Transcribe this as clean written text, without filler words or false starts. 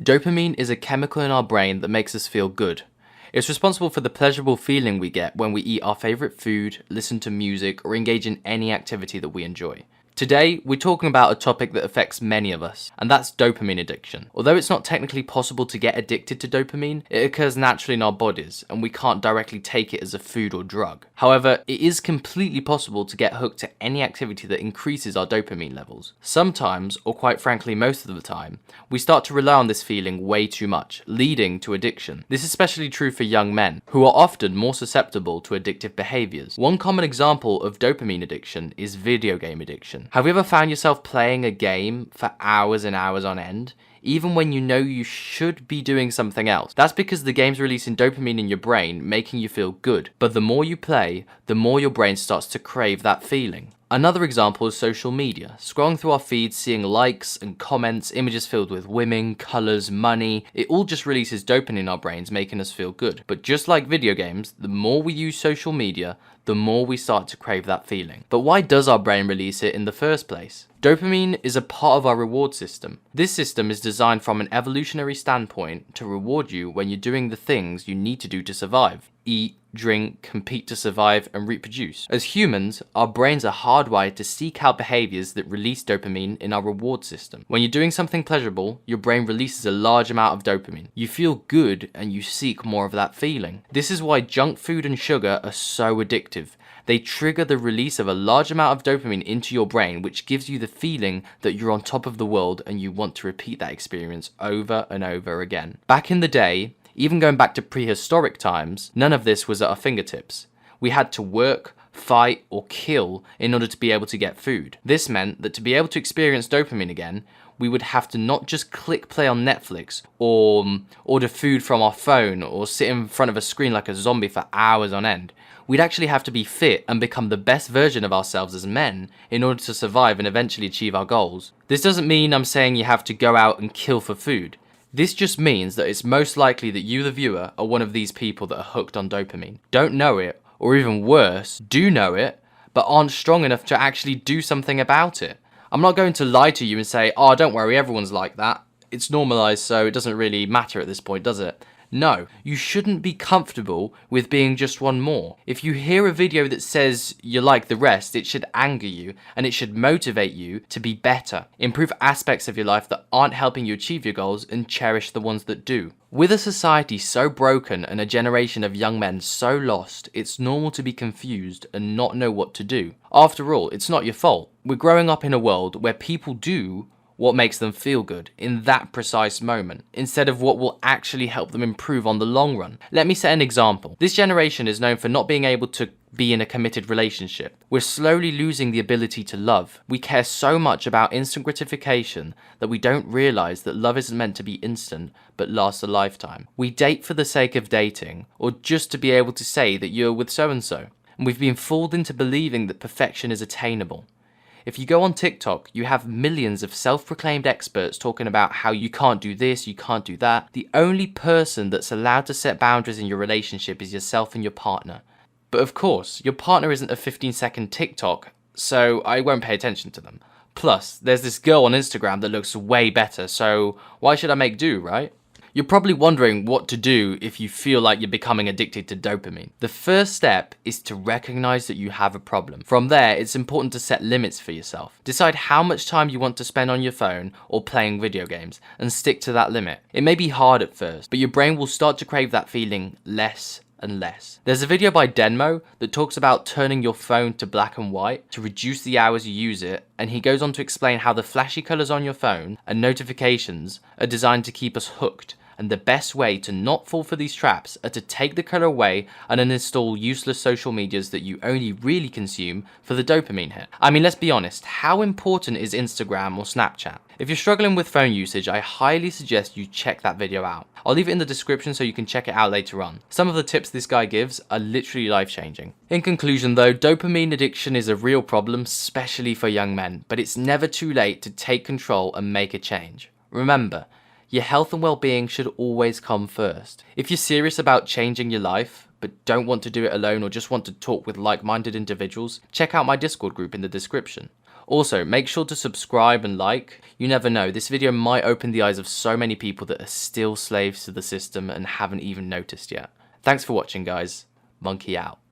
Dopamine is a chemical in our brain that makes us feel good. It's responsible for the pleasurable feeling we get when we eat our favourite food, listen to music, or engage in any activity that we enjoy. Today, we're talking about a topic that affects many of us, and that's dopamine addiction. Although it's not technically possible to get addicted to dopamine, it occurs naturally in our bodies, and we can't directly take it as a food or drug. However, it is completely possible to get hooked to any activity that increases our dopamine levels. Sometimes, or quite frankly most of the time, we start to rely on this feeling way too much, leading to addiction. This is especially true for young men, who are often more susceptible to addictive behaviours. One common example of dopamine addiction is video game addiction. Have you ever found yourself playing a game for hours and hours on end, even when you know you should be doing something else? That's because the game's releasing dopamine in your brain, making you feel good. But the more you play, the more your brain starts to crave that feeling. Another example is social media. Scrolling through our feeds, seeing likes and comments, images filled with women, colours, money, it all just releases dopamine in our brains, making us feel good. But just like video games, the more we use social media, the more we start to crave that feeling. But why does our brain release it in the first place? Dopamine is a part of our reward system. This system is designed from an evolutionary standpoint to reward you when you're doing the things you need to do to survive. Eat, drink, compete to survive, and reproduce. As humans, our brains are hardwired to seek out behaviors that release dopamine in our reward system. When you're doing something pleasurable, your brain releases a large amount of dopamine. You feel good and you seek more of that feeling. This is why junk food and sugar are so addictive. They trigger the release of a large amount of dopamine into your brain, which gives you the feeling that you're on top of the world and you want to repeat that experience over and over again. Back in the day, even going back to prehistoric times, none of this was at our fingertips. We had to work, fight, or kill in order to be able to get food. This meant that to be able to experience dopamine again, we would have to not just click play on Netflix, or order food from our phone, or sit in front of a screen like a zombie for hours on end. We'd actually have to be fit and become the best version of ourselves as men in order to survive and eventually achieve our goals. This doesn't mean I'm saying you have to go out and kill for food. This just means that it's most likely that you, the viewer, are one of these people that are hooked on dopamine. Don't know it, or even worse, do know it, but aren't strong enough to actually do something about it. I'm not going to lie to you and say, oh, don't worry, everyone's like that. It's normalized, so it doesn't really matter at this point, does it? No, you shouldn't be comfortable with being just one more. If you hear a video that says you're like the rest, it should anger you and it should motivate you to be better. Improve aspects of your life that aren't helping you achieve your goals and cherish the ones that do. With a society so broken and a generation of young men so lost, it's normal to be confused and not know what to do. After all, it's not your fault. We're growing up in a world where people do what makes them feel good in that precise moment, instead of what will actually help them improve on the long run. Let me set an example. This generation is known for not being able to be in a committed relationship. We're slowly losing the ability to love. We care so much about instant gratification that we don't realize that love isn't meant to be instant, but lasts a lifetime. We date for the sake of dating, or just to be able to say that you're with so-and-so. And we've been fooled into believing that perfection is attainable. If you go on TikTok, you have millions of self-proclaimed experts talking about how you can't do this, you can't do that. The only person that's allowed to set boundaries in your relationship is yourself and your partner. But of course, your partner isn't a 15-second TikTok, so I won't pay attention to them. Plus, there's this girl on Instagram that looks way better, so why should I make do, right? You're probably wondering what to do if you feel like you're becoming addicted to dopamine. The first step is to recognize that you have a problem. From there, it's important to set limits for yourself. Decide how much time you want to spend on your phone or playing video games and stick to that limit. It may be hard at first, but your brain will start to crave that feeling less and less. There's a video by Denmo that talks about turning your phone to black and white to reduce the hours you use it, and he goes on to explain how the flashy colors on your phone and notifications are designed to keep us hooked. And the best way to not fall for these traps are to take the color away and uninstall useless social medias that you only really consume for the dopamine hit. I mean, let's be honest, how important is Instagram or Snapchat? If you're struggling with phone usage, I highly suggest you check that video out. I'll leave it in the description so you can check it out later on. Some of the tips this guy gives are literally life-changing. In conclusion though, dopamine addiction is a real problem, especially for young men, but it's never too late to take control and make a change. Remember, your health and well-being should always come first. If you're serious about changing your life, but don't want to do it alone or just want to talk with like-minded individuals, check out my Discord group in the description. Also, make sure to subscribe and like. You never know, this video might open the eyes of so many people that are still slaves to the system and haven't even noticed yet. Thanks for watching, guys. Monkey out.